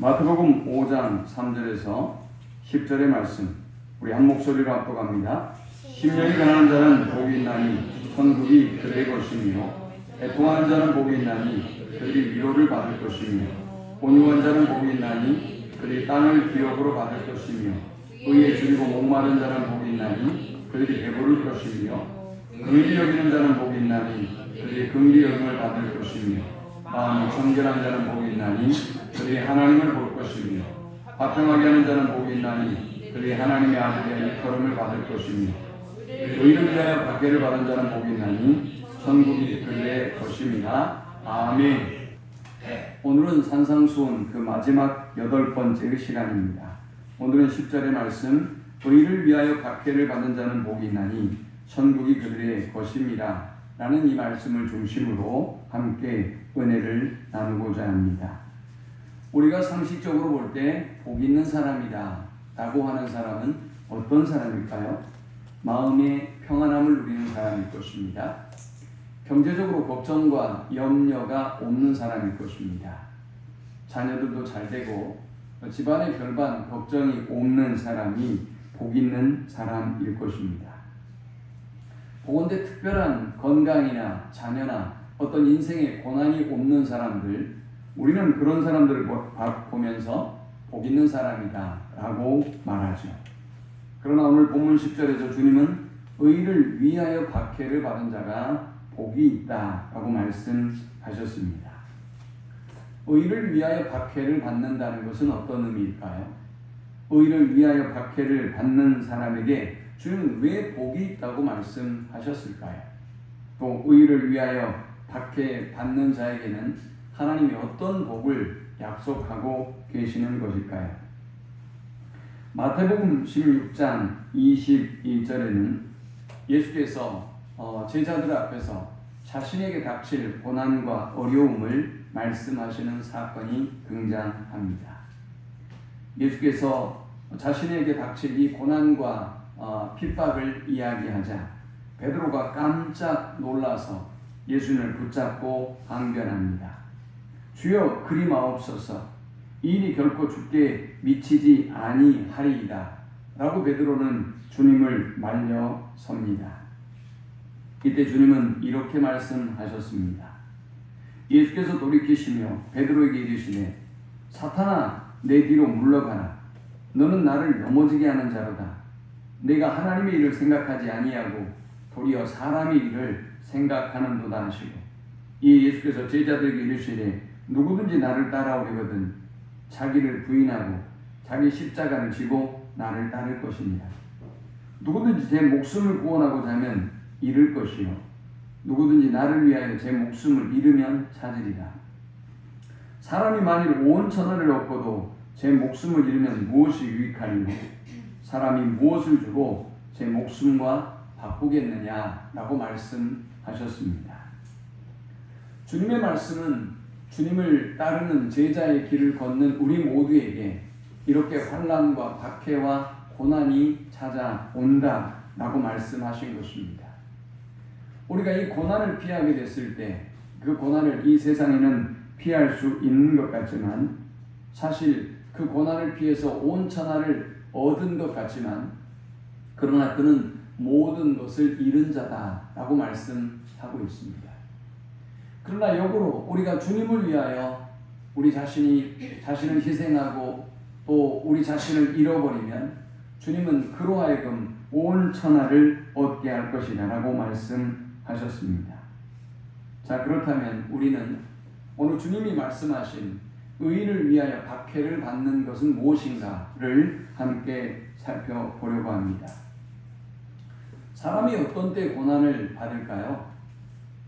마태복음 5장 3절에서 10절의 말씀 우리 한 목소리로 합독합니다. 심령이 가난한 자는 복이 있나니 천국이 그들의 것이며 애통하는 자는 복이 있나니 그들이 위로를 받을 것이며 온유한 자는 복이 있나니 그들이 땅을 기업으로 받을 것이며 의에 줄이고 목마른 자는 복이 있나니 그들이 배부를 것이며 긍휼히 여기는 자는 복이 있나니 그들이 긍휼히 여김을 받을 것이며 마음이 청결한 자는 복이 있나니 그들이 하나님을 볼 것이며 화평하게 하는 자는 복이 있나니 그들이 하나님의 아들의 일컬음을 받을 것이며 의를 위하여 박해를 받은 자는 복이 있나니 천국이 그들의 것임이라. 아멘. 오늘은 산상수훈 그 마지막 8번째 시간입니다. 오늘은 10절의 말씀 의를 위하여 박해를 받은 자는 복이 있나니 천국이 그들의 것임이라 라는 이 말씀을 중심으로 함께 은혜를 나누고자 합니다. 우리가 상식적으로 볼 때 복 있는 사람이다 라고 하는 사람은 어떤 사람일까요? 마음의 평안함을 누리는 사람일 것입니다. 경제적으로 걱정과 염려가 없는 사람일 것입니다. 자녀들도 잘 되고 집안의 별반 걱정이 없는 사람이 복 있는 사람일 것입니다. 보건대 특별한 건강이나 자녀나 어떤 인생의 고난이 없는 사람들, 우리는 그런 사람들을 보면서 복 있는 사람이다 라고 말하죠. 그러나 오늘 본문 10절에서 주님은 의를 위하여 박해를 받은 자가 복이 있다 라고 말씀하셨습니다. 의를 위하여 박해를 받는다는 것은 어떤 의미일까요? 의를 위하여 박해를 받는 사람에게 주님은 왜 복이 있다고 말씀하셨을까요? 또 의를 위하여 박해받는 자에게는 하나님이 어떤 복을 약속하고 계시는 것일까요? 마태복음 16장 21절에는 예수께서 제자들 앞에서 자신에게 닥칠 고난과 어려움을 말씀하시는 사건이 등장합니다. 예수께서 자신에게 닥칠 이 고난과 핍박을 이야기하자 베드로가 깜짝 놀라서 예수님을 붙잡고 강변합니다. 주여 그리 마옵소서, 이 일이 결코 주께 미치지 아니하리이다 라고 베드로는 주님을 말려섭니다. 이때 주님은 이렇게 말씀하셨습니다. 예수께서 돌이키시며 베드로에게 이르시되 사탄아 내 뒤로 물러가라. 너는 나를 넘어지게 하는 자로다. 내가 하나님의 일을 생각하지 아니하고 도리어 사람의 일을 생각하는도다 하시고, 이 예수께서 제자들에게 이르시되 누구든지 나를 따라오려거든 자기를 부인하고 자기 십자가를 지고 나를 따를 것입니다. 누구든지 제 목숨을 구원하고자 하면 잃을 것이요 누구든지 나를 위하여 제 목숨을 잃으면 찾으리라. 사람이 만일 온 천하를 얻고도 제 목숨을 잃으면 무엇이 유익하리요? 사람이 무엇을 주고 제 목숨과 바꾸겠느냐 라고 말씀하셨습니다. 주님의 말씀은 주님을 따르는 제자의 길을 걷는 우리 모두에게 이렇게 환난과 박해와 고난이 찾아온다 라고 말씀하신 것입니다. 우리가 이 고난을 피하게 됐을 때 그 고난을 이 세상에는 피할 수 있는 것 같지만 사실 그 고난을 피해서 온 천하를 얻은 것 같지만 그러나 그는 모든 것을 잃은 자다 라고 말씀하고 있습니다. 그러나 역으로 우리가 주님을 위하여 우리 자신을 희생하고 또 우리 자신을 잃어버리면 주님은 그로 하여금 온 천하를 얻게 할 것이다 라고 말씀하셨습니다. 자, 그렇다면 우리는 오늘 주님이 말씀하신 의를 위하여 박해를 받는 것은 무엇인가를 함께 살펴보려고 합니다. 사람이 어떤 때 고난을 받을까요?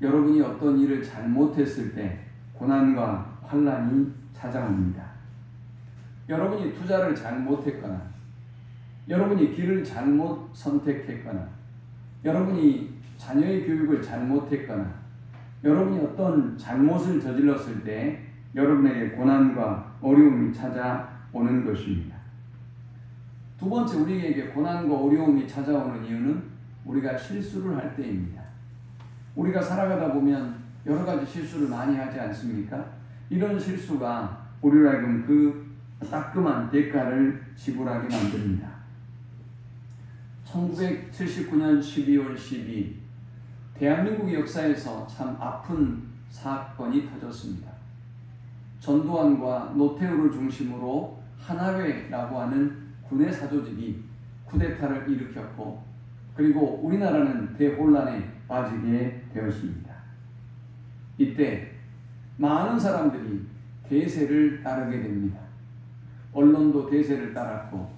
여러분이 어떤 일을 잘못했을 때 고난과 환난이 찾아옵니다. 여러분이 투자를 잘못했거나 여러분이 길을 잘못 선택했거나 여러분이 자녀의 교육을 잘못했거나 여러분이 어떤 잘못을 저질렀을 때 여러분에게 고난과 어려움이 찾아오는 것입니다. 두 번째, 우리에게 고난과 어려움이 찾아오는 이유는 우리가 실수를 할 때입니다. 우리가 살아가다 보면 여러 가지 실수를 많이 하지 않습니까? 이런 실수가 우리로 하여금 그 따끔한 대가를 지불하게 만듭니다. 1979년 12월 12일 대한민국 역사에서 참 아픈 사건이 터졌습니다. 전두환과 노태우를 중심으로 하나회라고 하는 군의 사조직이 쿠데타를 일으켰고, 그리고 우리나라는 대혼란에 빠지게 되었습니다. 이때 많은 사람들이 대세를 따르게 됩니다. 언론도 대세를 따랐고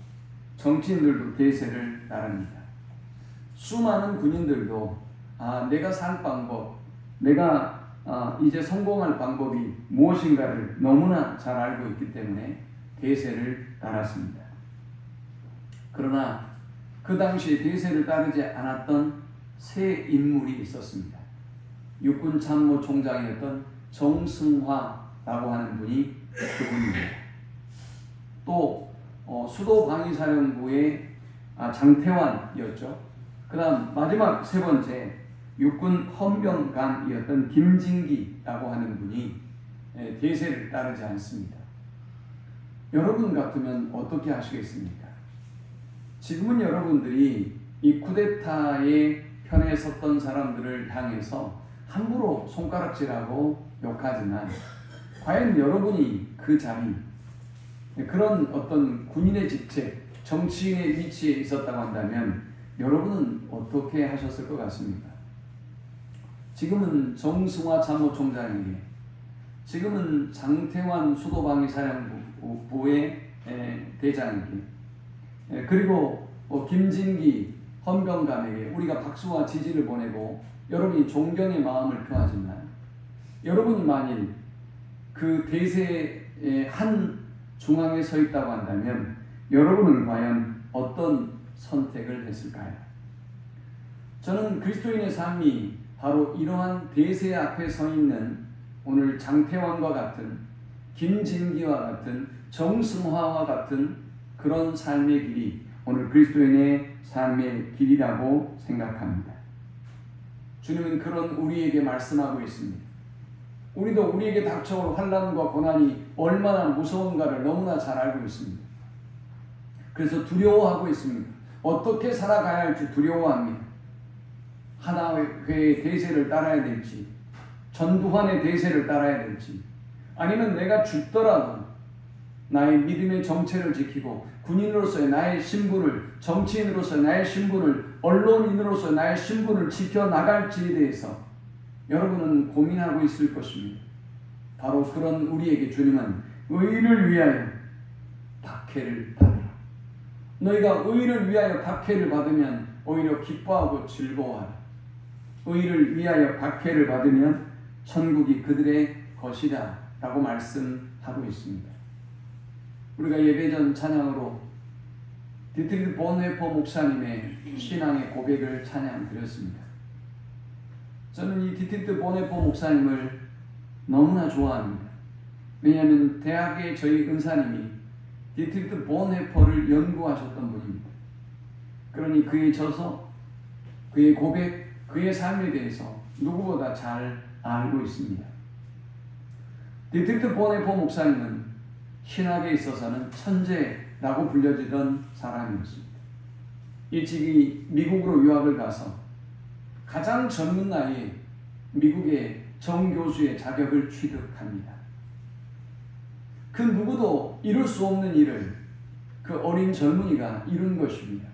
정치인들도 대세를 따릅니다. 수많은 군인들도 내가 살 방법, 내가 이제 성공할 방법이 무엇인가를 너무나 잘 알고 있기 때문에 대세를 따랐습니다. 그러나 그 당시에 대세를 따르지 않았던 세 인물이 있었습니다. 육군 참모총장이었던 정승화라고 하는 분이 그분입니다. 또 수도방위사령부의 장태환이었죠. 그 다음 마지막 세 번째 육군 헌병감이었던 김진기라고 하는 분이 대세를 따르지 않습니다. 여러분 같으면 어떻게 하시겠습니까? 지금은 여러분들이 이 쿠데타의 편에 섰던 사람들을 향해서 함부로 손가락질하고 욕하지만, 과연 여러분이 그 자리, 그런 어떤 군인의 직책, 정치인의 위치에 있었다고 한다면 여러분은 어떻게 하셨을 것 같습니까? 지금은 정승화 참모총장에게, 지금은 장태환 수도방위사령부의 대장에게, 그리고 김진기 헌병감에게 우리가 박수와 지지를 보내고 여러분이 존경의 마음을 표하지만, 여러분이 만일 그 대세의 한 중앙에 서 있다고 한다면 여러분은 과연 어떤 선택을 했을까요? 저는 그리스도인의 삶이 바로 이러한 대세 앞에 서 있는 오늘 장태환과 같은, 김진기와 같은, 정승화와 같은 그런 삶의 길이 오늘 그리스도인의 삶의 길이라고 생각합니다. 주님은 그런 우리에게 말씀하고 있습니다. 우리도 우리에게 닥쳐올 환난과 고난이 얼마나 무서운가를 너무나 잘 알고 있습니다. 그래서 두려워하고 있습니다. 어떻게 살아가야 할지 두려워합니다. 하나회의 대세를 따라야 될지, 전두환의 대세를 따라야 될지, 아니면 내가 죽더라도 나의 믿음의 정체를 지키고 군인으로서의 나의 신분을, 정치인으로서의 나의 신분을, 언론인으로서의 나의 신분을 지켜나갈지에 대해서 여러분은 고민하고 있을 것입니다. 바로 그런 우리에게 주님은 의를 위하여 박해를 받으라. 너희가 의를 위하여 박해를 받으면 오히려 기뻐하고 즐거워하라. 의를 위하여 박해를 받으면 천국이 그들의 것이다 라고 말씀하고 있습니다. 우리가 예배전 찬양으로 디트리트 본헤퍼 목사님의 신앙의 고백을 찬양드렸습니다. 저는 이 디트리트 본헤퍼 목사님을 너무나 좋아합니다. 왜냐하면 대학의 저희 은사님이 디트리트 본헤퍼를 연구하셨던 분입니다. 그러니 그의 저서, 그의 고백, 그의 삶에 대해서 누구보다 잘 알고 있습니다. 디트리트 본헤퍼 목사님은 신학에 있어서는 천재라고 불려지던 사람이었습니다. 일찍이 미국으로 유학을 가서 가장 젊은 나이에 미국의 정교수의 자격을 취득합니다. 그 누구도 이룰 수 없는 일을 그 어린 젊은이가 이룬 것입니다.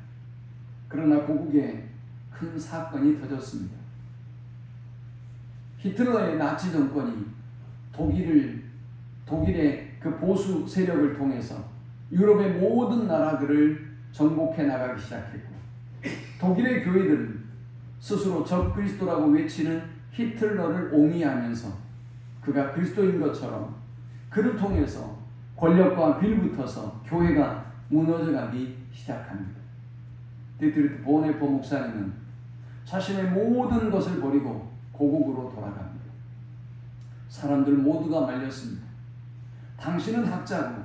그러나 고국에 큰 사건이 터졌습니다. 히틀러의 나치 정권이 독일의 그 보수 세력을 통해서 유럽의 모든 나라들을 정복해 나가기 시작했고, 독일의 교회들은 스스로 적그리스도라고 외치는 히틀러를 옹이하면서 그가 그리스도인 것처럼 그를 통해서 권력과 빌붙어서 교회가 무너져가기 시작합니다. 디트리트 본헤퍼 목사님은 자신의 모든 것을 버리고 고국으로 돌아갑니다. 사람들 모두가 말렸습니다. 당신은 학자고,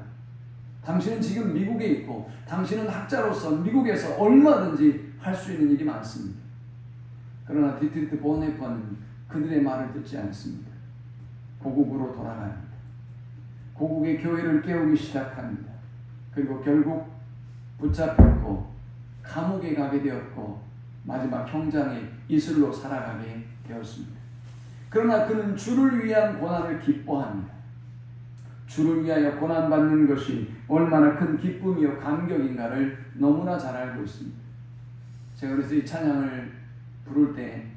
당신은 지금 미국에 있고, 당신은 학자로서 미국에서 얼마든지 할 수 있는 일이 많습니다. 그러나 디트리트 본헤퍼는 그들의 말을 듣지 않습니다. 고국으로 돌아갑니다. 고국의 교회를 깨우기 시작합니다. 그리고 결국 붙잡혔고 감옥에 가게 되었고 마지막 형장의 이슬로 살아가게 되었습니다. 그러나 그는 주를 위한 고난을 기뻐합니다. 주를 위하여 고난받는 것이 얼마나 큰 기쁨이요 감격인가를 너무나 잘 알고 있습니다. 제가 그래서 이 찬양을 부를 때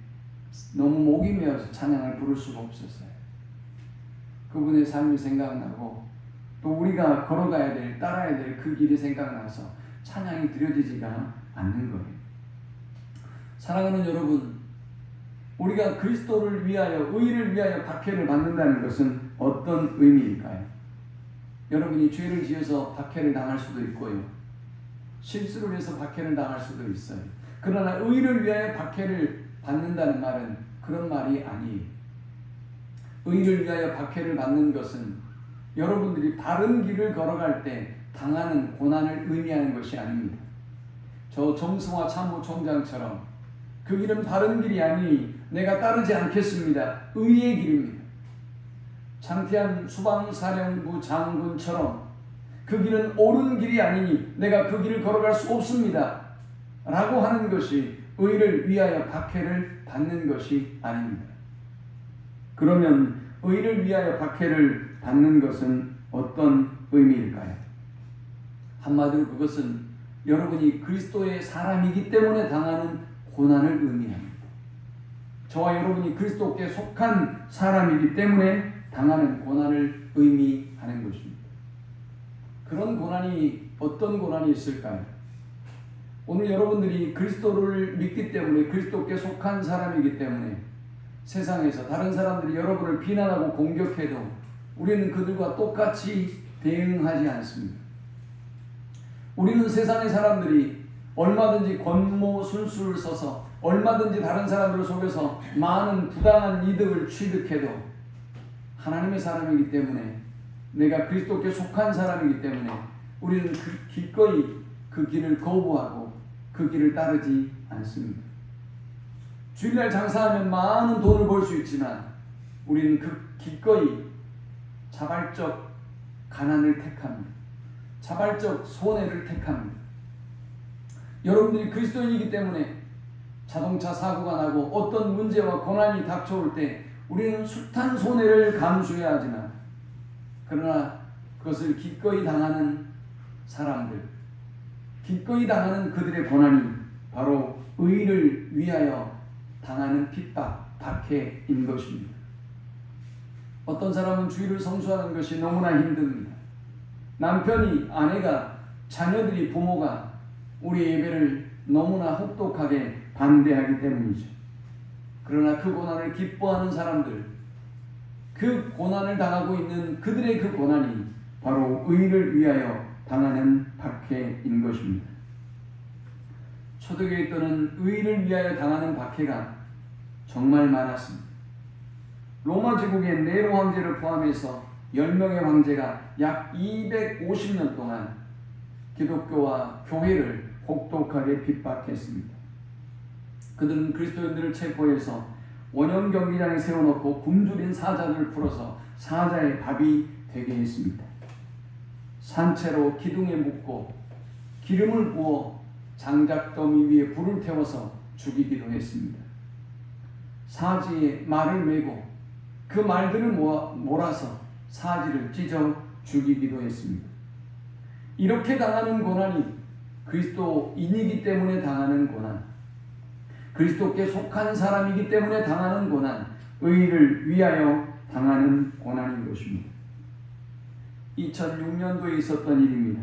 너무 목이 메어서 찬양을 부를 수가 없었어요. 그분의 삶이 생각나고 또 우리가 걸어가야 될, 따라야 될 그 길이 생각나서 찬양이 드려지지가 않는 거예요. 사랑하는 여러분, 우리가 그리스도를 위하여, 의를 위하여 박해를 받는다는 것은 어떤 의미일까요? 여러분이 죄를 지어서 박해를 당할 수도 있고요. 실수를 해서 박해를 당할 수도 있어요. 그러나 의를 위하여 박해를 받는다는 말은 그런 말이 아니에요. 의를 위하여 박해를 받는 것은 여러분들이 바른 길을 걸어갈 때 당하는 고난을 의미하는 것이 아닙니다. 저 정승화 참모총장처럼 그 길은 바른 길이 아니니 내가 따르지 않겠습니다. 의의 길입니다. 장태환 수방사령부 장군처럼 그 길은 옳은 길이 아니니 내가 그 길을 걸어갈 수 없습니다. 라고 하는 것이 의를 위하여 박해를 받는 것이 아닙니다. 그러면 의를 위하여 박해를 받는 것은 어떤 의미일까요? 한마디로 그것은 여러분이 그리스도의 사람이기 때문에 당하는 고난을 의미합니다. 저와 여러분이 그리스도께 속한 사람이기 때문에 당하는 고난을 의미하는 것입니다. 그런 고난이 어떤 고난이 있을까요? 오늘 여러분들이 그리스도를 믿기 때문에 그리스도께 속한 사람이기 때문에 세상에서 다른 사람들이 여러분을 비난하고 공격해도 우리는 그들과 똑같이 대응하지 않습니다. 우리는 세상의 사람들이 얼마든지 권모술수를 써서 얼마든지 다른 사람들을 속여서 많은 부당한 이득을 취득해도 하나님의 사람이기 때문에 내가 그리스도께 속한 사람이기 때문에 우리는 기꺼이 그 길을 거부하고 그 길을 따르지 않습니다. 주일날 장사하면 많은 돈을 벌 수 있지만 우리는 기꺼이 자발적 가난을 택합니다. 자발적 손해를 택합니다. 여러분들이 그리스도인이기 때문에 자동차 사고가 나고 어떤 문제와 고난이 닥쳐올 때 우리는 숱한 손해를 감수해야 하지만 그러나 그것을 기꺼이 당하는 사람들, 기꺼이 당하는 그들의 고난이 바로 의를 위하여 당하는 핍박, 박해인 것입니다. 어떤 사람은 주일을 성수하는 것이 너무나 힘듭니다. 남편이, 아내가, 자녀들이, 부모가 우리 예배를 너무나 혹독하게 반대하기 때문이죠. 그러나 그 고난을 기뻐하는 사람들, 그 고난을 당하고 있는 그들의 그 고난이 바로 의를 위하여 당하는 박해인 것입니다. 초대교회 때는 의를 위하여 당하는 박해가 정말 많았습니다. 로마 제국의 네로 황제를 포함해서 10명의 황제가 약 250년 동안 기독교와 교회를 혹독하게 핍박했습니다. 그들은 그리스도인들을 체포해서 원형 경기장에 세워놓고 굶주린 사자를 풀어서 사자의 밥이 되게 했습니다. 산채로 기둥에 묶고 기름을 부어 장작더미 위에 불을 태워서 죽이기도 했습니다. 사지에 말을 메고 그 말들을 몰아서 사지를 찢어 죽이기도 했습니다. 이렇게 당하는 고난이 그리스도인이기 때문에 당하는 고난, 그리스도께 속한 사람이기 때문에 당하는 고난, 의를 위하여 당하는 고난인 것입니다. 2006년도에 있었던 일입니다.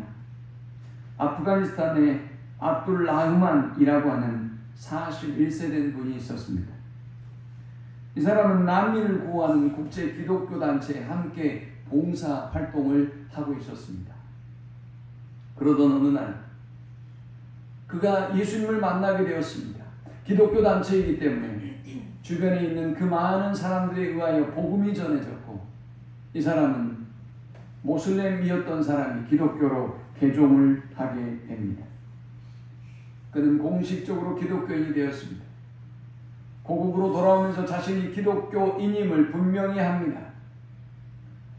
아프가니스탄에 압둘 라흐만이라고 하는 41세 된 분이 있었습니다. 이 사람은 난민을 구호하는 국제 기독교 단체에 함께 봉사 활동을 하고 있었습니다. 그러던 어느 날 그가 예수님을 만나게 되었습니다. 기독교 단체이기 때문에 주변에 있는 그 많은 사람들에 의하여 복음이 전해졌고 이 사람은 모슬렘이었던 사람이 기독교로 개종을 하게 됩니다. 그는 공식적으로 기독교인이 되었습니다. 고국으로 돌아오면서 자신이 기독교인임을 분명히 합니다.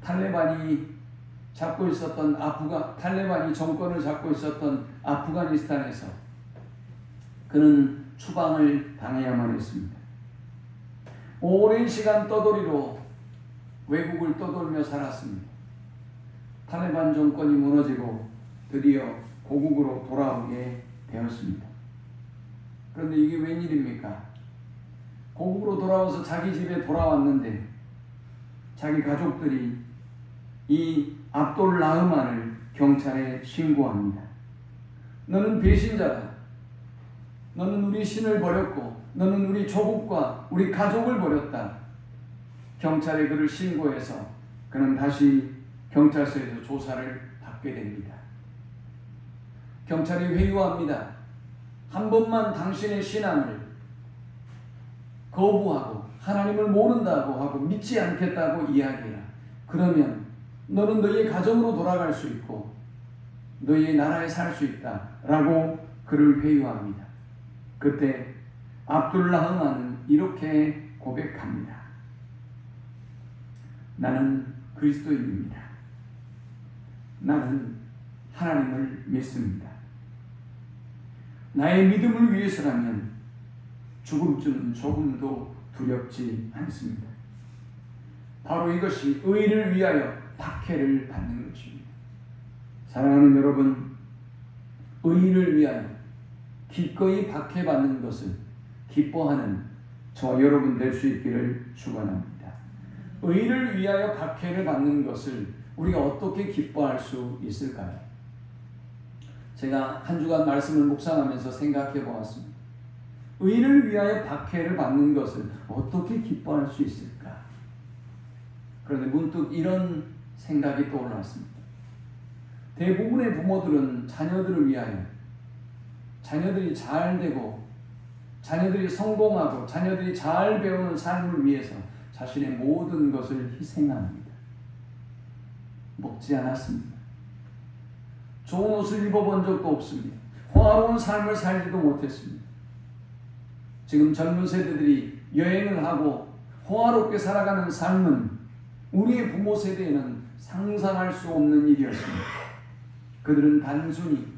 탈레반이 잡고 있었던 탈레반이 정권을 잡고 있었던 아프가니스탄에서 그는 추방을 당해야만 했습니다. 오랜 시간 떠돌이로 외국을 떠돌며 살았습니다. 탈레반 정권이 무너지고 드디어 고국으로 돌아오게 되었습니다. 그런데 이게 웬일입니까? 고국으로 돌아와서 자기 집에 돌아왔는데 자기 가족들이 이 압돌 라흐만을 경찰에 신고합니다. 너는 배신자다. 너는 우리 신을 버렸고 너는 우리 조국과 우리 가족을 버렸다. 경찰에 그를 신고해서 그는 다시 경찰서에서 조사를 받게 됩니다. 경찰이 회유합니다. 한 번만 당신의 신앙을 거부하고 하나님을 모른다고 하고 믿지 않겠다고 이야기해라. 그러면 너는 너희의 가정으로 돌아갈 수 있고 너희의 나라에 살 수 있다 라고 그를 회유합니다. 그때 압둘라흐만은 이렇게 고백합니다. 나는 그리스도인입니다. 나는 하나님을 믿습니다. 나의 믿음을 위해서라면 죽음쯤은 조금도 두렵지 않습니다. 바로 이것이 의를 위하여 박해를 받는 것입니다. 사랑하는 여러분, 의를 위하여 기꺼이 박해받는 것을 기뻐하는 저와 여러분 될 수 있기를 축원합니다. 의를 위하여 박해를 받는 것을 우리가 어떻게 기뻐할 수 있을까요? 제가 한 주간 말씀을 묵상하면서 생각해 보았습니다. 의를 위하여 박해를 받는 것을 어떻게 기뻐할 수 있을까? 그런데 문득 이런 생각이 떠올랐습니다. 대부분의 부모들은 자녀들을 위하여 자녀들이 잘 되고 자녀들이 성공하고 자녀들이 잘 배우는 삶을 위해서 자신의 모든 것을 희생합니다. 먹지 않았습니다. 좋은 옷을 입어본 적도 없습니다. 호화로운 삶을 살지도 못했습니다. 지금 젊은 세대들이 여행을 하고 호화롭게 살아가는 삶은 우리의 부모 세대에는 상상할 수 없는 일이었습니다. 그들은 단순히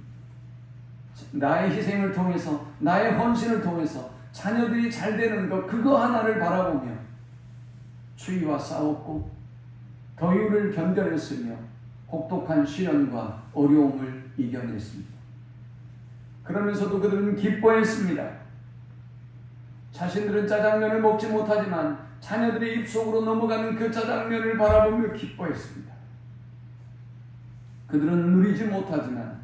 나의 희생을 통해서 나의 헌신을 통해서 자녀들이 잘 되는 것 그거 하나를 바라보며 추위와 싸웠고 더위를 견뎌냈으며 혹독한 시련과 어려움을 이겨냈습니다. 그러면서도 그들은 기뻐했습니다. 자신들은 짜장면을 먹지 못하지만 자녀들의 입속으로 넘어가는 그 짜장면을 바라보며 기뻐했습니다. 그들은 누리지 못하지만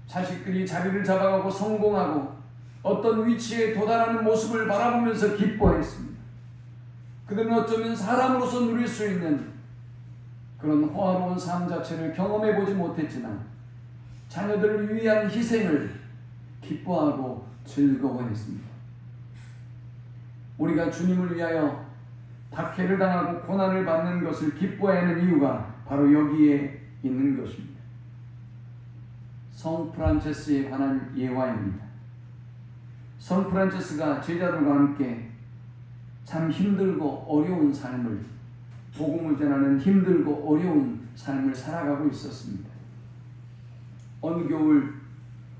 자식들이 자리를 잡아가고 성공하고 어떤 위치에 도달하는 모습을 바라보면서 기뻐했습니다. 그들은 어쩌면 사람으로서 누릴 수 있는 그런 호화로운 삶 자체를 경험해 보지 못했지만 자녀들을 위한 희생을 기뻐하고 즐거워했습니다. 우리가 주님을 위하여 박해를 당하고 고난을 받는 것을 기뻐해야 하는 이유가 바로 여기에 있는 것입니다. 성 프란체스에 관한 예화입니다. 성 프란체스가 제자들과 함께 참 힘들고 어려운 삶을 복음을 전하는 힘들고 어려운 삶을 살아가고 있었습니다. 어느 겨울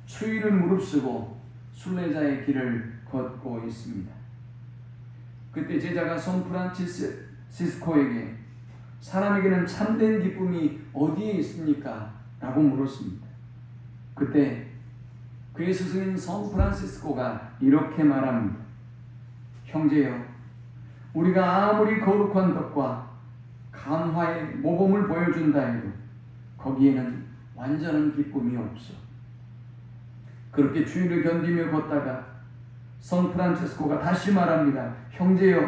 추위를 무릅쓰고 순례자의 길을 걷고 있습니다. 그때 제자가 성 프란치스코에게 사람에게는 참된 기쁨이 어디에 있습니까? 라고 물었습니다. 그때 그의 스승인 성 프란시스코가 이렇게 말합니다. 형제여, 우리가 아무리 거룩한 덕과 감화의 모범을 보여준다 해도 거기에는 완전한 기쁨이 없어. 그렇게 추위를 견디며 걷다가 성 프란체스코가 다시 말합니다. 형제여,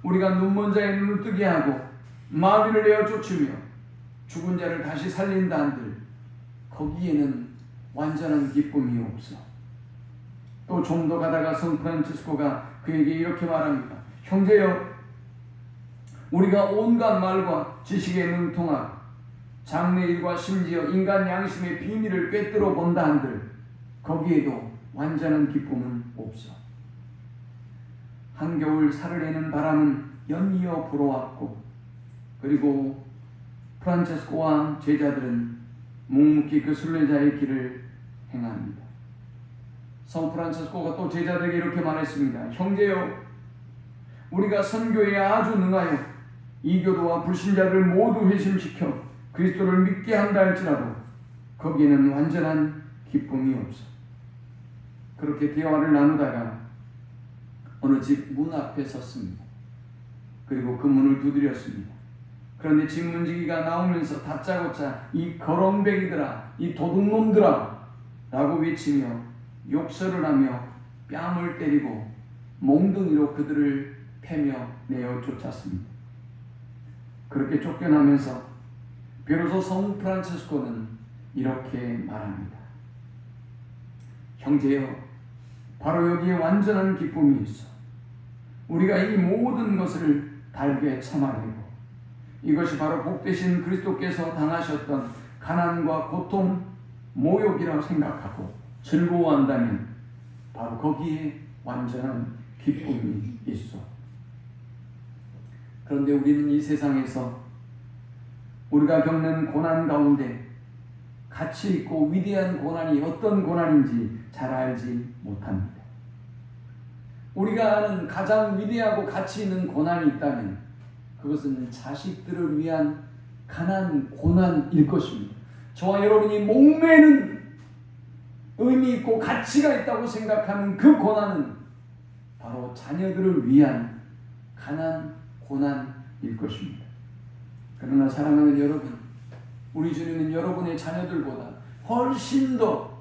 우리가 눈먼 자의 눈을 뜨게 하고 마귀를 내어 쫓으며 죽은 자를 다시 살린다 한들 거기에는 완전한 기쁨이 없어. 또 좀 더 가다가 성 프란체스코가 그에게 이렇게 말합니다. 형제여, 우리가 온갖 말과 지식에 능통하고 장래일과 심지어 인간 양심의 비밀을 꿰뚫어 본다 한들 거기에도 완전한 기쁨은 없어. 한겨울 살을 내는 바람은 연이어 불어왔고 그리고 프란체스코와 제자들은 묵묵히 그 순례자의 길을 행합니다. 성 프란체스코가 또 제자들에게 이렇게 말했습니다. 형제여, 우리가 선교에 아주 능하여 이교도와 불신자를 모두 회심시켜 그리스도를 믿게 한다 할지라도 거기에는 완전한 기쁨이 없어. 그렇게 대화를 나누다가 어느 집 문 앞에 섰습니다. 그리고 그 문을 두드렸습니다. 그런데 집 문지기가 나오면서 다짜고짜 이 거렁뱅이들아, 이 도둑놈들아 라고 외치며 욕설을 하며 뺨을 때리고 몽둥이로 그들을 패며 내어 쫓았습니다. 그렇게 쫓겨나면서 비로소 성 프란체스코는 이렇게 말합니다. 형제여, 바로 여기에 완전한 기쁨이 있어. 우리가 이 모든 것을 달게 참아내고 이것이 바로 복되신 그리스도께서 당하셨던 가난과 고통, 모욕이라고 생각하고 즐거워한다면 바로 거기에 완전한 기쁨이 있어. 그런데 우리는 이 세상에서 우리가 겪는 고난 가운데 가치 있고 위대한 고난이 어떤 고난인지 잘 알지 못합니다. 우리가 아는 가장 위대하고 가치 있는 고난이 있다면 그것은 자식들을 위한 가난 고난일 것입니다. 저와 여러분이 목매는 의미 있고 가치가 있다고 생각하는 그 고난은 바로 자녀들을 위한 가난 고난일 것입니다. 그러나 사랑하는 여러분, 우리 주님은 여러분의 자녀들보다 훨씬 더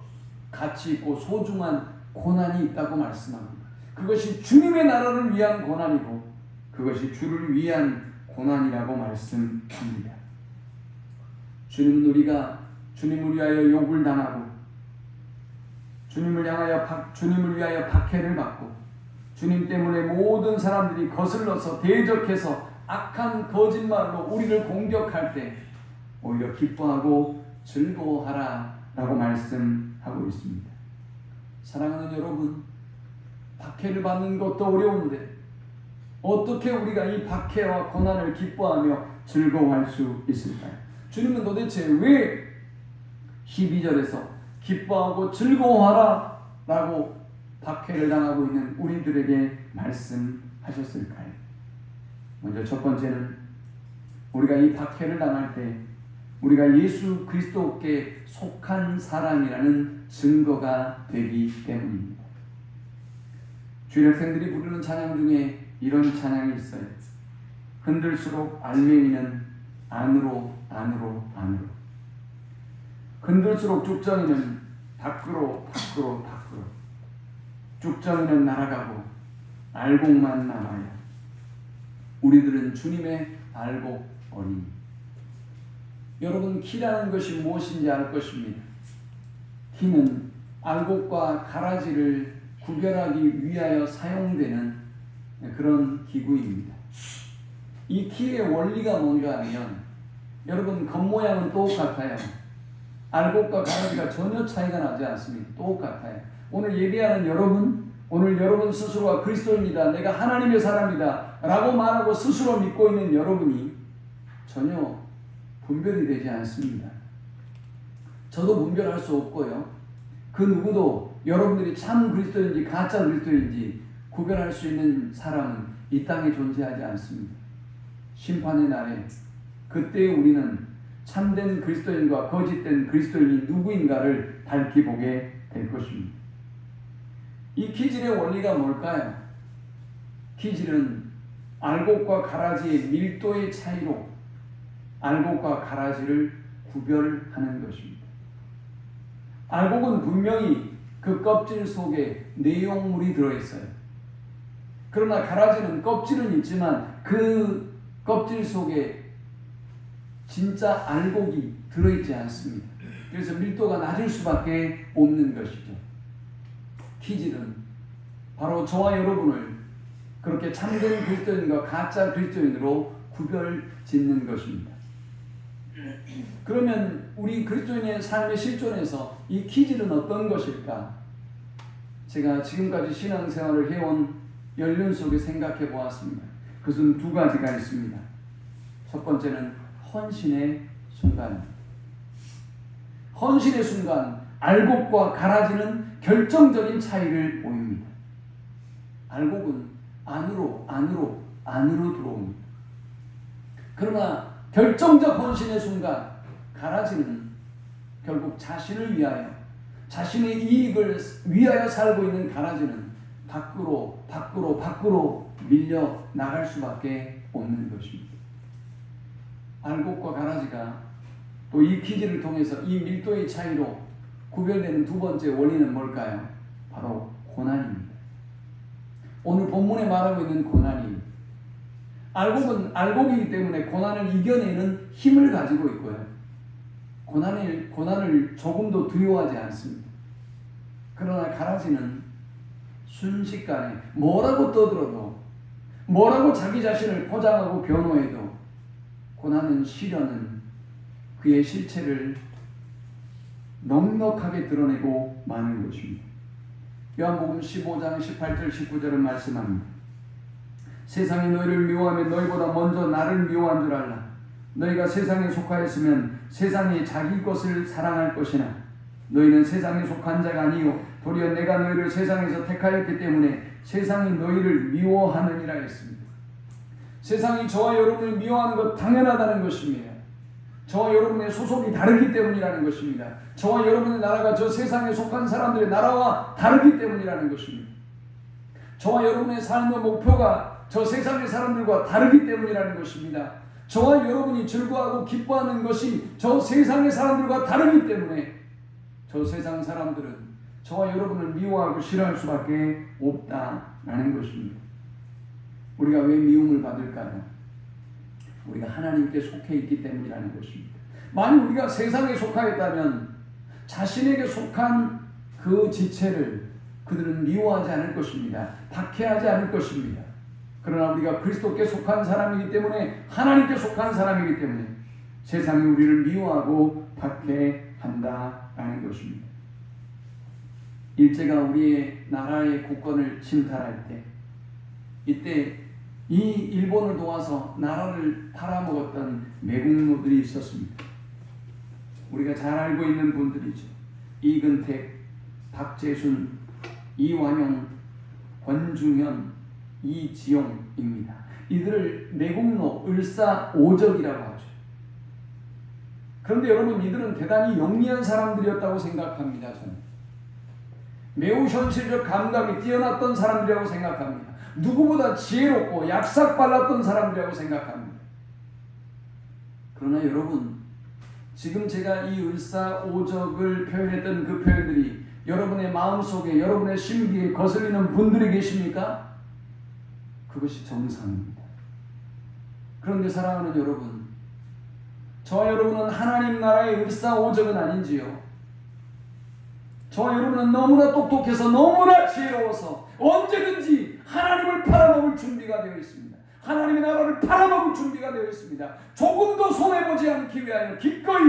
가치 있고 소중한 고난이 있다고 말씀합니다. 그것이 주님의 나라를 위한 고난이고 그것이 주를 위한 고난이라고 말씀합니다. 주님은 우리가 주님을 위하여 욕을 당하고 주님을 위하여 박해를 받고 주님 때문에 모든 사람들이 거슬러서 대적해서 악한 거짓말로 우리를 공격할 때 오히려 기뻐하고 즐거워하라 라고 말씀하고 있습니다. 사랑하는 여러분, 박해를 받는 것도 어려운데 어떻게 우리가 이 박해와 고난을 기뻐하며 즐거워할 수 있을까요? 주님은 도대체 왜 12절에서 기뻐하고 즐거워하라 라고 박해를 당하고 있는 우리들에게 말씀하셨을까요? 먼저 첫 번째는 우리가 이 박해를 당할 때 우리가 예수 그리스도께 속한 사람이라는 증거가 되기 때문입니다. 주일 학생들이 부르는 찬양 중에 이런 찬양이 있어요. 흔들수록 알맹이는 안으로 안으로 안으로, 흔들수록 죽정이는 밖으로 밖으로 밖으로, 죽정이는 날아가고 알곡만 남아요. 우리들은 주님의 알곡 어린이. 여러분, 키라는 것이 무엇인지 알 것입니다. 키는 알곡과 가라지를 구별하기 위하여 사용되는 그런 기구입니다. 이 키의 원리가 뭔가 하면 여러분, 겉모양은 똑같아요. 알곡과 가라지가 전혀 차이가 나지 않습니다. 똑같아요. 오늘 예배하는 여러분, 오늘 여러분 스스로가 그리스도입니다, 내가 하나님의 사람이다 라고 말하고 스스로 믿고 있는 여러분이 전혀 분별이 되지 않습니다. 저도 분별할 수 없고요. 그 누구도 여러분들이 참 그리스도인지 가짜 그리스도인지 구별할 수 있는 사람은 이 땅에 존재하지 않습니다. 심판의 날에 그때 우리는 참된 그리스도인과 거짓된 그리스도인이 누구인가를 밝히 보게 될 것입니다. 이 키질의 원리가 뭘까요? 키질은 알곡과 가라지의 밀도의 차이로 알곡과 가라지를 구별하는 것입니다. 알곡은 분명히 그 껍질 속에 내용물이 들어있어요. 그러나 가라지는 껍질은 있지만 그 껍질 속에 진짜 알곡이 들어있지 않습니다. 그래서 밀도가 낮을 수밖에 없는 것이죠. 키질은 바로 저와 여러분을 그렇게 참된 그리스도인과 가짜 그리스도인으로 구별 짓는 것입니다. 그러면 우리 그리스도인의 삶의 실존에서 이 키질은 어떤 것일까? 제가 지금까지 신앙생활을 해온 연륜 속에 생각해 보았습니다. 그것은 두 가지가 있습니다. 첫 번째는 헌신의 순간입니다. 헌신의 순간 알곡과 가라지는 결정적인 차이를 보입니다. 알곡은 안으로 들어옵니다. 그러나 결정적 헌신의 순간 가라지는 결국 자신을 위하여, 자신의 이익을 위하여 살고 있는 가라지는 밖으로 밀려 나갈 수밖에 없는 것입니다. 알곡과 가라지가 또 이 퀴즈를 통해서 이 밀도의 차이로 구별되는 두 번째 원인은 뭘까요? 바로 고난입니다. 오늘 본문에 말하고 있는 고난이, 알곡은 알곡이기 때문에 고난을 이겨내는 힘을 가지고 있고요. 고난을 조금도 두려워하지 않습니다. 그러나 가라지는 순식간에 뭐라고 떠들어도, 뭐라고 자기 자신을 포장하고 변호해도 고난은, 시련은 그의 실체를 넉넉하게 드러내고 마는 것입니다. 요한복음 15장 18절 19절은 말씀합니다. 세상이 너희를 미워하면 너희보다 먼저 나를 미워한 줄 알라. 너희가 세상에 속하였으면 세상이 자기 것을 사랑할 것이나 너희는 세상에 속한 자가 아니요 도리어 내가 너희를 세상에서 택하였기 때문에 세상이 너희를 미워하느니라 했습니다. 세상이 저와 여러분을 미워하는 것 당연하다는 것입니다. 저와 여러분의 소속이 다르기 때문이라는 것입니다. 저와 여러분의 나라가 저 세상에 속한 사람들의 나라와 다르기 때문이라는 것입니다. 저와 여러분의 삶의 목표가 저 세상의 사람들과 다르기 때문이라는 것입니다. 저와 여러분이 즐거워하고 기뻐하는 것이 저 세상의 사람들과 다르기 때문에 저 세상 사람들은 저와 여러분을 미워하고 싫어할 수밖에 없다라는 것입니다. 우리가 왜 미움을 받을까요? 우리가 하나님께 속해 있기 때문이라는 것입니다. 만약 우리가 세상에 속하였다면 자신에게 속한 그 지체를 그들은 미워하지 않을 것입니다. 박해하지 않을 것입니다. 그러나 우리가 그리스도께 속한 사람이기 때문에, 하나님께 속한 사람이기 때문에 세상이 우리를 미워하고 박해한다라는 것입니다. 일제가 우리의 나라의 국권을 침탈할 때, 이때 이 일본을 도와서 나라를 팔아먹었던 매국노들이 있었습니다. 우리가 잘 알고 있는 분들이죠. 이근택, 박재순, 이완용, 권중현, 이지용입니다. 이들을 매국노, 을사오적이라고 하죠. 그런데 여러분, 이들은 대단히 영리한 사람들이었다고 생각합니다. 저는 매우 현실적 감각이 뛰어났던 사람들이라고 생각합니다. 누구보다 지혜롭고 약삭빨랐던 사람들이라고 생각합니다. 그러나 여러분, 지금 제가 이 을사오적을 표현했던 그 표현들이 여러분의 마음속에, 여러분의 심기에 거슬리는 분들이 계십니까? 그것이 정상입니다. 그런데 사랑하는 여러분, 저와 여러분은 하나님 나라의 을사오적은 아닌지요? 저와 여러분은 너무나 똑똑해서, 너무나 지혜로워서 언제든지 하나님을 팔아먹을 준비가 되어 있습니다. 하나님의 나라를 팔아먹을 준비가 되어 있습니다. 조금도 손해보지 않기 위하여 기꺼이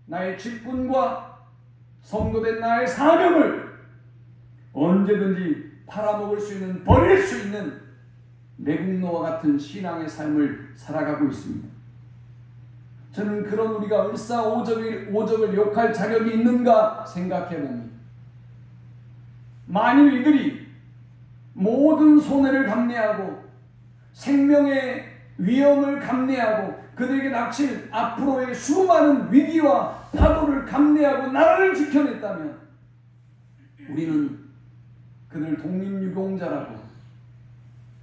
나의 직분과 성도된 나의 사명을 언제든지 팔아먹을 수 있는, 버릴 수 있는 매국노와 같은 신앙의 삶을 살아가고 있습니다. 저는 그런 우리가 을사오적을 욕할 자격이 있는가 생각해 봅니다. 만일 이들이 모든 손해를 감내하고 생명의 위험을 감내하고 그들에게 닥칠 앞으로의 수많은 위기와 파도를 감내하고 나라를 지켜냈다면 우리는 그들을 독립유공자라고,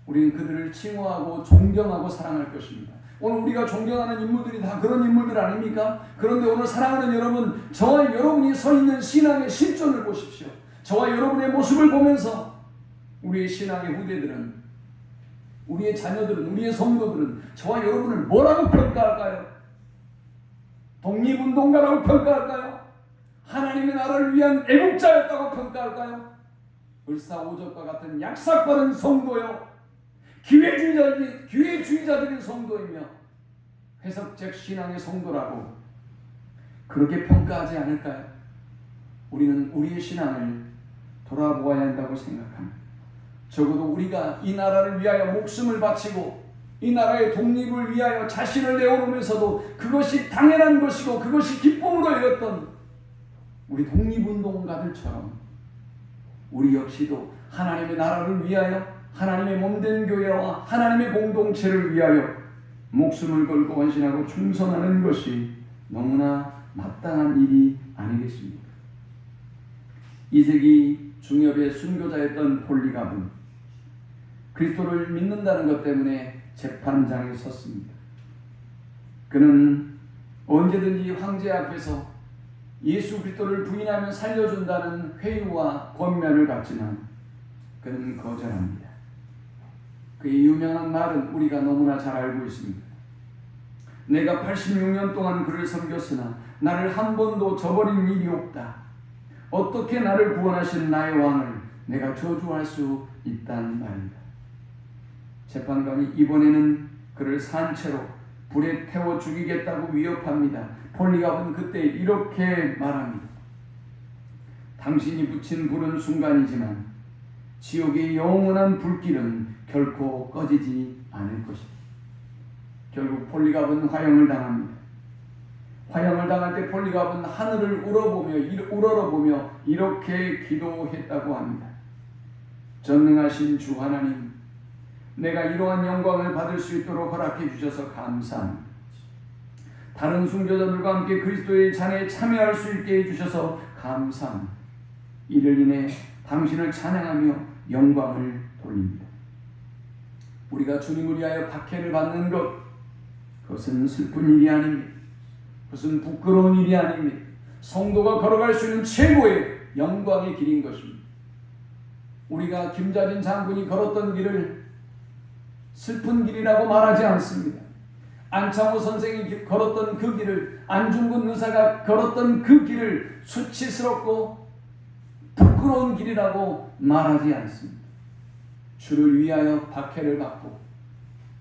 우리는 그들을 칭호하고 존경하고 사랑할 것입니다. 오늘 우리가 존경하는 인물들이 다 그런 인물들 아닙니까? 그런데 오늘 사랑하는 여러분, 저와 여러분이 서 있는 신앙의 실존을 보십시오. 저와 여러분의 모습을 보면서 우리의 신앙의 후대들은, 우리의 자녀들은, 우리의 성도들은 저와 여러분을 뭐라고 평가할까요? 독립운동가라고 평가할까요? 하나님의 나라를 위한 애국자였다고 평가할까요? 을사오적과 같은 약삭빠른 성도요, 기회주의자들인 성도이며 해석적 신앙의 성도라고 그렇게 평가하지 않을까요? 우리는 우리의 신앙을 돌아보아야 한다고 생각합니다. 적어도 우리가 이 나라를 위하여 목숨을 바치고 이 나라의 독립을 위하여 자신을 내어놓으면서도 그것이 당연한 것이고 그것이 기쁨으로 여겼던 우리 독립운동가들처럼 우리 역시도 하나님의 나라를 위하여 하나님의 몸된 교회와 하나님의 공동체를 위하여 목숨을 걸고 헌신하고 충성하는 것이 너무나 마땅한 일이 아니겠습니까? 2세기 중엽의 순교자였던 폴리갑은 그리스도를 믿는다는 것 때문에 재판장에 섰습니다. 그는 언제든지 황제 앞에서 예수 그리스도를 부인하면 살려준다는 회유와 권면을 받지만 그는 거절합니다. 그의 유명한 말은 우리가 너무나 잘 알고 있습니다. 내가 86년 동안 그를 섬겼으나 나를 한 번도 저버린 일이 없다. 어떻게 나를 구원하신 나의 왕을 내가 저주할 수 있단 말이다. 재판관이 이번에는 그를 산채로 불에 태워 죽이겠다고 위협합니다. 폴리갑은 그때 이렇게 말합니다. 당신이 붙인 불은 순간이지만 지옥의 영원한 불길은 결코 꺼지지 않을 것이다. 결국 폴리갑은 화형을 당합니다. 화형을 당할 때 폴리갑은 하늘을 우러러보며 이렇게 기도했다고 합니다. 전능하신 주 하나님, 내가 이러한 영광을 받을 수 있도록 허락해 주셔서 감사합니다. 다른 순교자들과 함께 그리스도의 잔에 참여할 수 있게 해주셔서 감사합니다. 이를 인해 당신을 찬양하며 영광을 돌립니다. 우리가 주님을 위하여 박해를 받는 것, 그것은 슬픈 일이 아닙니다. 그것은 부끄러운 일이 아닙니다. 성도가 걸어갈 수 있는 최고의 영광의 길인 것입니다. 우리가 김자진 장군이 걸었던 길을 슬픈 길이라고 말하지 않습니다. 안창호 선생이 걸었던 그 길을, 안중근 의사가 걸었던 그 길을 수치스럽고 부끄러운 길이라고 말하지 않습니다. 주를 위하여 박해를 받고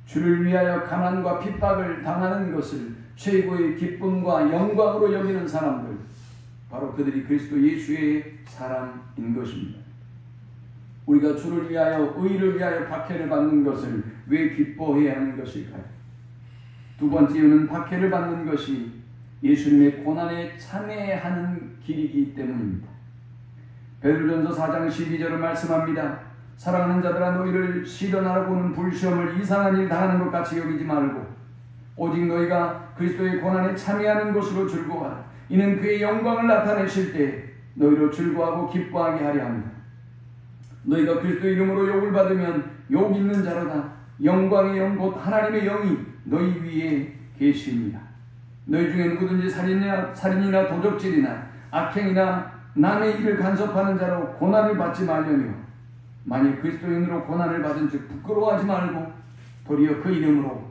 주를 위하여 가난과 핍박을 당하는 것을 최고의 기쁨과 영광으로 여기는 사람들, 바로 그들이 그리스도 예수의 사람인 것입니다. 우리가 주를 위하여, 의를 위하여 박해를 받는 것을 왜 기뻐해야 하는 것일까요? 두 번째 이유는 박해를 받는 것이 예수님의 고난에 참여하는 길이기 때문입니다. 베드로전서 4장 12절을 말씀합니다. 사랑하는 자들아, 너희를 시련하라고 하는 불시험을 이상한 일 당하는 것 같이 여기지 말고 오직 너희가 그리스도의 고난에 참여하는 것으로 즐거워하라. 이는 그의 영광을 나타내실 때 너희로 즐거워하고 기뻐하게 하려 합니다. 너희가 그리스도의 이름으로 욕을 받으면 욕 있는 자로다. 영광의 영 곧 하나님의 영이 너희 위에 계십니다. 너희 중에 누구든지 살인이나 도적질이나 악행이나 남의 일을 간섭하는 자로 고난을 받지 말려며 만일 그리스도인으로 고난을 받은 즉 부끄러워하지 말고 도리어 그 이름으로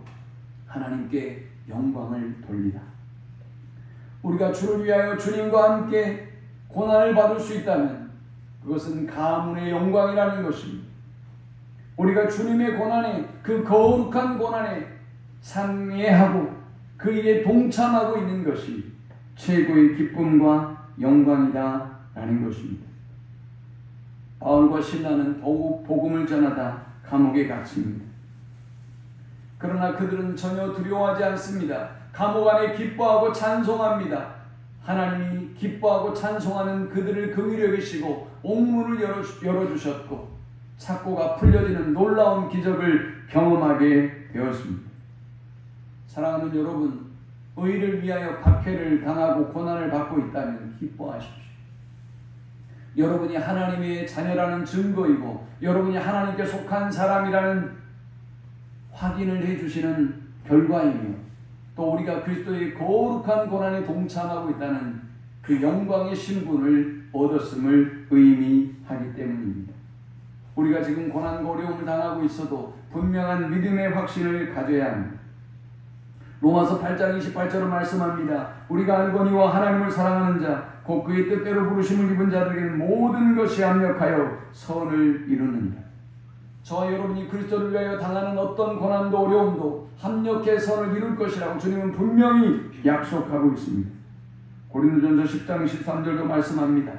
하나님께 영광을 돌리라. 우리가 주를 위하여 주님과 함께 고난을 받을 수 있다면 그것은 가문의 영광이라는 것입니다. 우리가 주님의 고난에, 그 거룩한 고난에 참여하고 그 일에 동참하고 있는 것이 최고의 기쁨과 영광이다라는 것입니다. 바울과 실라는 더욱 복음을 전하다 감옥에 갇힙니다. 그러나 그들은 전혀 두려워하지 않습니다. 감옥 안에 기뻐하고 찬송합니다. 하나님이 기뻐하고 찬송하는 그들을 긍휼히 여기시고 옥문을 열어주셨고 착고가 풀려지는 놀라운 기적을 경험하게 되었습니다. 사랑하는 여러분, 의를 위하여 박해를 당하고 고난을 받고 있다면 기뻐하십시오. 여러분이 하나님의 자녀라는 증거이고 여러분이 하나님께 속한 사람이라는 확인을 해주시는 결과이며 또 우리가 그리스도의 거룩한 고난에 동참하고 있다는 그 영광의 신분을 얻었음을 의미하기 때문입니다. 우리가 지금 고난과 어려움을 당하고 있어도 분명한 믿음의 확신을 가져야 합니다. 로마서 8장 28절을 말씀합니다. 우리가 알거니와 하나님을 사랑하는 자 곧 그의 뜻대로 부르심을 입은 자들에게는 모든 것이 합력하여 선을 이루느니라. 저와 여러분이 그리스도를 위하여 당하는 어떤 고난도 어려움도 합력해 선을 이룰 것이라고 주님은 분명히 약속하고 있습니다. 고린도전서 10장 13절도 말씀합니다.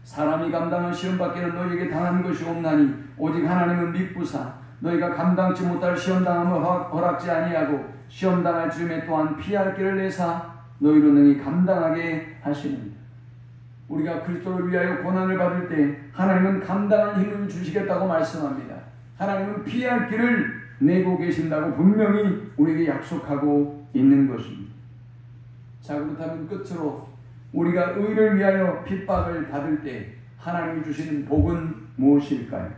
사람이 감당한 시험 밖에는 너희에게 당한 것이 없나니 오직 하나님은 미쁘사 너희가 감당치 못할 시험당함을 허락지 아니하고 시험당할 즈음에 또한 피할 길을 내사 너희로 능히 감당하게 하시느니라. 우리가 그리스도를 위하여 고난을 받을 때 하나님은 감당할 힘을 주시겠다고 말씀합니다. 하나님은 피할 길을 내고 계신다고 분명히 우리에게 약속하고 있는 것입니다. 자, 그렇다면 끝으로 우리가 의를 위하여 핍박을 받을 때 하나님이 주시는 복은 무엇일까요?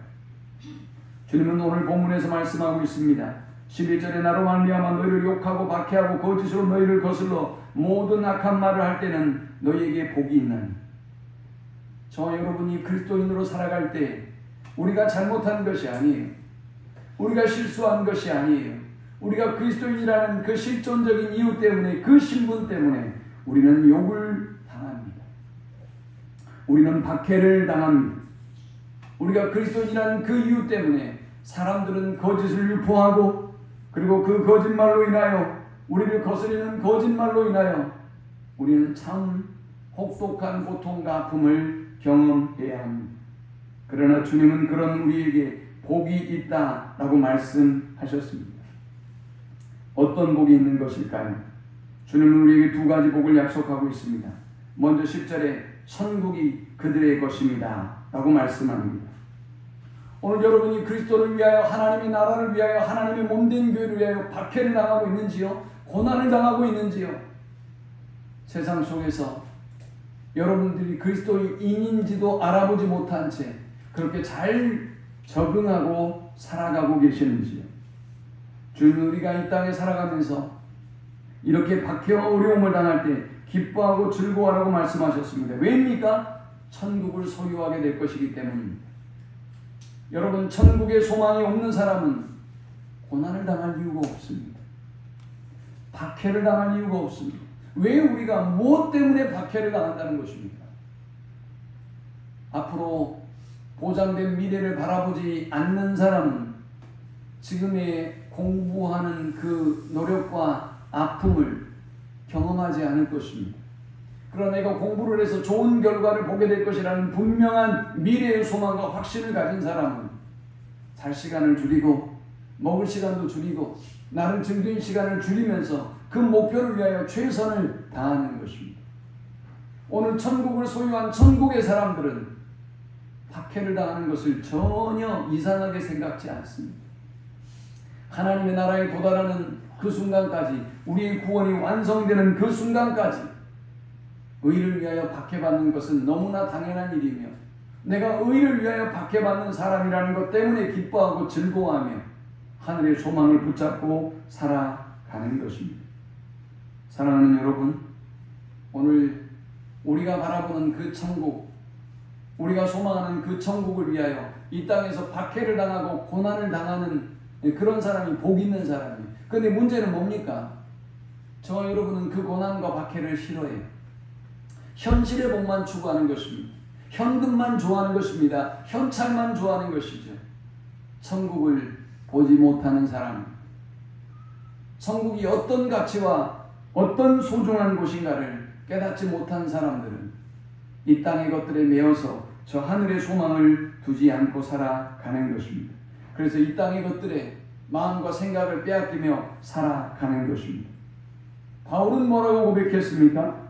주님은 오늘 본문에서 말씀하고 있습니다. 11절에 나로 말미암아 너희를 욕하고 박해하고 거짓으로 너희를 거슬러 모든 악한 말을 할 때는 너희에게 복이 있나니. 저와 여러분이 그리스도인으로 살아갈 때 우리가 잘못한 것이 아니에요. 우리가 실수한 것이 아니에요. 우리가 그리스도인이라는 그 실존적인 이유 때문에, 그 신분 때문에 우리는 욕을 당합니다. 우리는 박해를 당합니다. 우리가 그리스도인이라는 그 이유 때문에 사람들은 거짓을 유포하고, 그리고 그 거짓말로 인하여 우리를 거스리는 거짓말로 인하여 우리는 참 혹독한 고통과 아픔을 경험해야 합니다. 그러나 주님은 그런 우리에게 복이 있다라고 말씀하셨습니다. 어떤 복이 있는 것일까요? 주님은 우리에게 두 가지 복을 약속하고 있습니다. 먼저 10절에 천국이 그들의 것입니다 라고 말씀합니다. 오늘 여러분이 그리스도를 위하여, 하나님의 나라를 위하여, 하나님의 몸된 교회를 위하여 박해를 당하고 있는지요? 고난을 당하고 있는지요? 세상 속에서 여러분들이 그리스도인인지도 알아보지 못한 채 그렇게 잘 적응하고 살아가고 계시는지요? 주님, 우리가 이 땅에 살아가면서 이렇게 박해와 어려움을 당할 때 기뻐하고 즐거워하라고 말씀하셨습니다. 왜입니까? 천국을 소유하게 될 것이기 때문입니다. 여러분, 천국에 소망이 없는 사람은 고난을 당할 이유가 없습니다. 박해를 당할 이유가 없습니다. 왜 우리가 무엇 때문에 박해를 당한다는 것입니까? 앞으로 보장된 미래를 바라보지 않는 사람은 지금의 공부하는 그 노력과 아픔을 경험하지 않을 것입니다. 그러나 내가 공부를 해서 좋은 결과를 보게 될 것이라는 분명한 미래의 소망과 확신을 가진 사람은 잘 시간을 줄이고 먹을 시간도 줄이고 나름 증거인 시간을 줄이면서 그 목표를 위하여 최선을 다하는 것입니다. 오늘 천국을 소유한 천국의 사람들은 박해를 당하는 것을 전혀 이상하게 생각지 않습니다. 하나님의 나라에 도달하는 그 순간까지, 우리의 구원이 완성되는 그 순간까지 의를 위하여 박해받는 것은 너무나 당연한 일이며, 내가 의를 위하여 박해받는 사람이라는 것 때문에 기뻐하고 즐거워하며 하늘의 소망을 붙잡고 살아가는 것입니다. 사랑하는 여러분, 오늘 우리가 바라보는 그 천국, 우리가 소망하는 그 천국을 위하여 이 땅에서 박해를 당하고 고난을 당하는 그런 사람이 복 있는 사람이에요. 그런데 문제는 뭡니까? 저와 여러분은 그 고난과 박해를 싫어해요. 현실의 복만 추구하는 것입니다. 현금만 좋아하는 것입니다. 현찰만 좋아하는 것이죠. 천국을 보지 못하는 사람, 천국이 어떤 가치와 어떤 소중한 곳인가를 깨닫지 못한 사람들은 이 땅의 것들에 매여서 저 하늘의 소망을 두지 않고 살아가는 것입니다. 그래서 이 땅의 것들에 마음과 생각을 빼앗기며 살아가는 것입니다. 바울은 뭐라고 고백했습니까?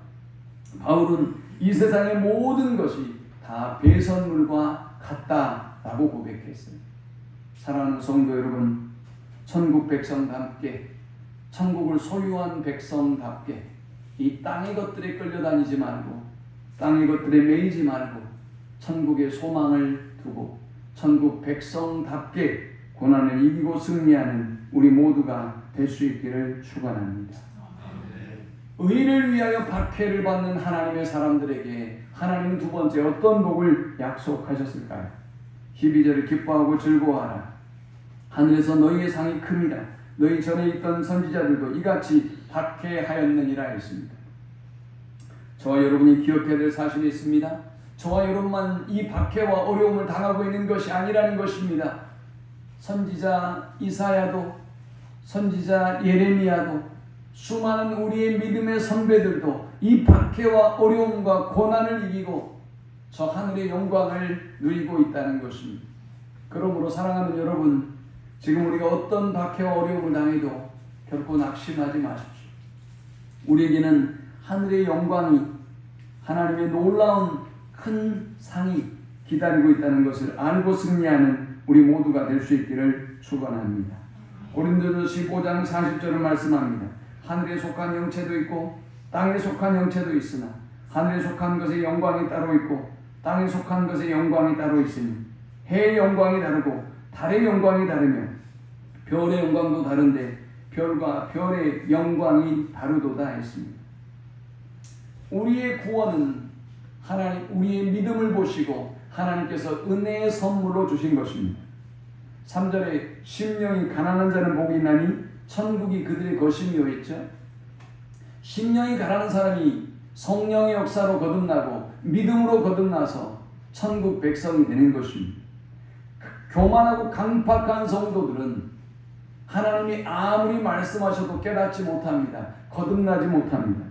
바울은 이 세상의 모든 것이 다 배선물과 같다라고 고백했어요. 사랑하는 성도 여러분, 천국 백성답게, 천국을 소유한 백성답게 이 땅의 것들에 끌려다니지 말고, 땅의 것들에 매이지 말고 천국의 소망을 두고 천국 백성답게 고난을 이기고 승리하는 우리 모두가 될 수 있기를 축원합니다. 의를 위하여 박해를 받는 하나님의 사람들에게 하나님은 두 번째 어떤 복을 약속하셨을까요? 12절에 기뻐하고 즐거워하라. 하늘에서 너희의 상이 큽니다. 너희 전에 있던 선지자들도 이같이 박해하였느니라 했습니다. 저와 여러분이 기억해야 될 사실이 있습니다. 저와 여러분만 이 박해와 어려움을 당하고 있는 것이 아니라는 것입니다. 선지자 이사야도, 선지자 예레미야도, 수많은 우리의 믿음의 선배들도 이 박해와 어려움과 고난을 이기고 저 하늘의 영광을 누리고 있다는 것입니다. 그러므로 사랑하는 여러분, 지금 우리가 어떤 박해와 어려움을 당해도 결코 낙심하지 마십시오. 우리에게는 하늘의 영광이, 하나님의 놀라운 큰 상이 기다리고 있다는 것을 알고 승리하는 우리 모두가 될 수 있기를 축원합니다. 고린도전서 15장 40절을 말씀합니다. 하늘에 속한 영체도 있고 땅에 속한 영체도 있으나 하늘에 속한 것의 영광이 따로 있고 땅에 속한 것의 영광이 따로 있으니 해의 영광이 다르고 달의 영광이 다르며 별의 영광도 다른데 별과 별의 영광이 다르도다 했습니다. 우리의 구원은 하나님, 우리의 믿음을 보시고 하나님께서 은혜의 선물로 주신 것입니다. 3절에 심령이 가난한 자는 복이 있나니 천국이 그들의 것이며 했죠. 심령이 가난한 사람이 성령의 역사로 거듭나고 믿음으로 거듭나서 천국 백성이 되는 것입니다. 교만하고 강팍한 성도들은 하나님이 아무리 말씀하셔도 깨닫지 못합니다. 거듭나지 못합니다.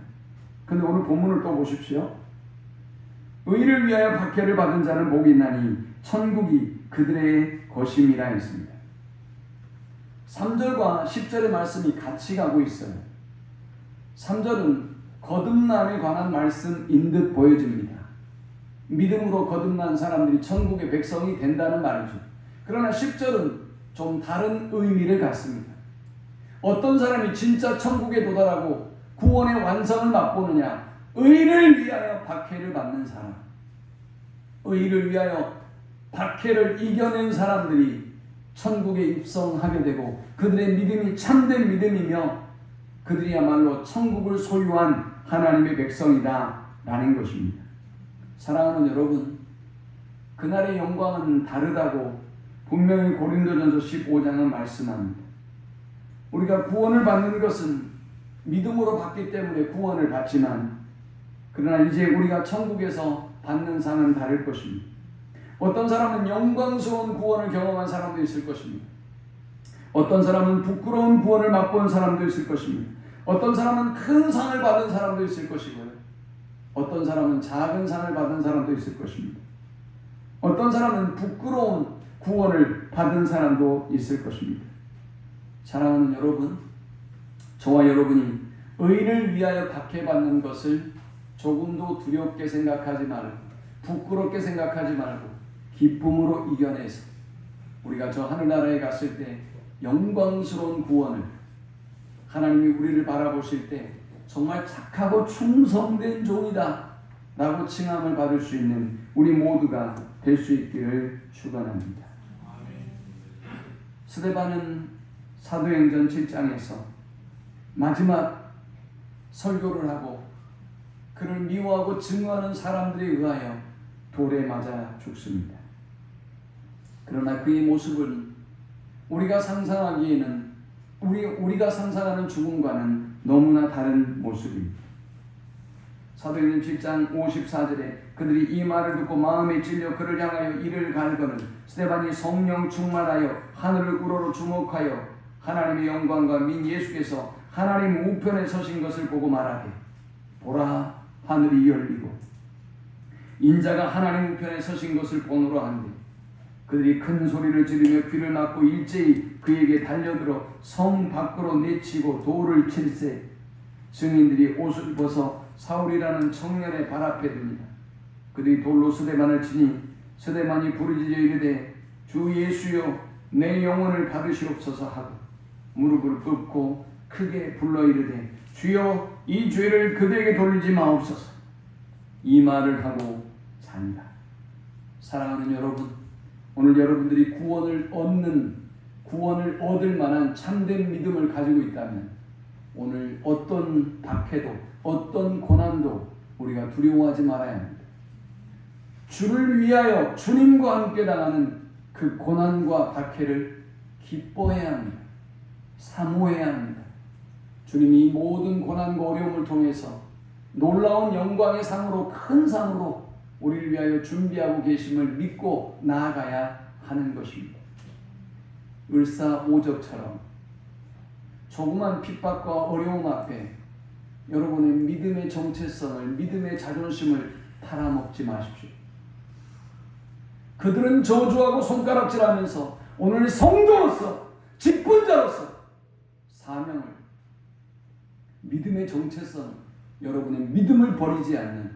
그런데 오늘 본문을 또 보십시오. 의를 위하여 박해를 받은 자는 복이 있나니 천국이 그들의 것임이라 했습니다. 3절과 10절의 말씀이 같이 가고 있어요. 3절은 거듭남에 관한 말씀인 듯 보여집니다. 믿음으로 거듭난 사람들이 천국의 백성이 된다는 말이죠. 그러나 10절은 좀 다른 의미를 갖습니다. 어떤 사람이 진짜 천국에 도달하고 구원의 완성을 맛보느냐? 의를 위하여 박해를 받는 사람, 의를 위하여 박해를 이겨낸 사람들이 천국에 입성하게 되고 그들의 믿음이 참된 믿음이며 그들이야말로 천국을 소유한 하나님의 백성이다 라는 것입니다. 사랑하는 여러분, 그날의 영광은 다르다고 분명히 고린도전서 15장은 말씀합니다. 우리가 구원을 받는 것은 믿음으로 받기 때문에 구원을 받지만 그러나 이제 우리가 천국에서 받는 상은 다를 것입니다. 어떤 사람은 영광스러운 구원을 경험한 사람도 있을 것입니다. 어떤 사람은 부끄러운 구원을 맛본 사람도 있을 것입니다. 어떤 사람은 큰 상을 받은 사람도 있을 것이고요. 어떤 사람은 작은 상을 받은 사람도 있을 것입니다. 어떤 사람은 부끄러운 구원을 받은 사람도 있을 것입니다. 사랑하는 여러분, 저와 여러분이 의를 위하여 박해받는 것을 조금도 두렵게 생각하지 말고 부끄럽게 생각하지 말고 기쁨으로 이겨내서 우리가 저 하늘나라에 갔을 때 영광스러운 구원을 하나님이 우리를 바라보실 때 정말 착하고 충성된 종이다 라고 칭함을 받을 수 있는 우리 모두가 될 수 있기를 축원합니다. 스데반은 사도행전 7장에서 마지막 설교를 하고 그를 미워하고 증오하는 사람들에 의하여 돌에 맞아 죽습니다. 그러나 그의 모습은 우리가 상상하기에는 우리가 상상하는 죽음과는 너무나 다른 모습입니다. 사도행전 7장 54절에 그들이 이 말을 듣고 마음에 찔려 그를 향하여 이를 갈거는 스데반이 성령 충만하여 하늘을 우러러 주목하여 하나님의 영광과 민 예수께서 하나님 우편에 서신 것을 보고 말하되 보라 하늘이 열리고 인자가 하나님 우편에 서신 것을 보노라 한데 그들이 큰 소리를 지르며 귀를 막고 일제히 그에게 달려들어 성 밖으로 내치고 돌을 칠세 증인들이 옷을 벗어 사울이라는 청년의 발 앞에 듭니다. 그들이 돌로 스데반을 치니 스데반이 부르짖어 이르되 주 예수여 내 영혼을 받으시옵소서 하고 무릎을 꿇고 크게 불러 이르되 주여 이 죄를 그대에게 돌리지 마옵소서 이 말을 하고 산다. 사랑하는 여러분, 오늘 여러분들이 구원을 얻을 만한 참된 믿음을 가지고 있다면 오늘 어떤 박해도 어떤 고난도 우리가 두려워하지 말아야 합니다. 주를 위하여 주님과 함께 당하는 그 고난과 박해를 기뻐해야 합니다. 사모해야 합니다. 주님이 모든 고난과 어려움을 통해서 놀라운 영광의 상으로 큰 상으로 우리를 위하여 준비하고 계심을 믿고 나아가야 하는 것입니다. 을사오적처럼 조그만 핍박과 어려움 앞에 여러분의 믿음의 정체성을, 믿음의 자존심을 팔아먹지 마십시오. 그들은 저주하고 손가락질하면서 오늘 성도로서 직분자로서 사명을, 믿음의 정체성, 여러분의 믿음을 버리지 않는,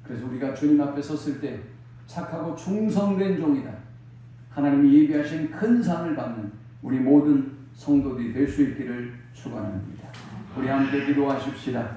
그래서 우리가 주님 앞에 섰을 때 착하고 충성된 종이다, 하나님이 예비하신 큰 상을 받는 우리 모든 성도들이 될 수 있기를 축원합니다. 우리 함께 기도하십시다.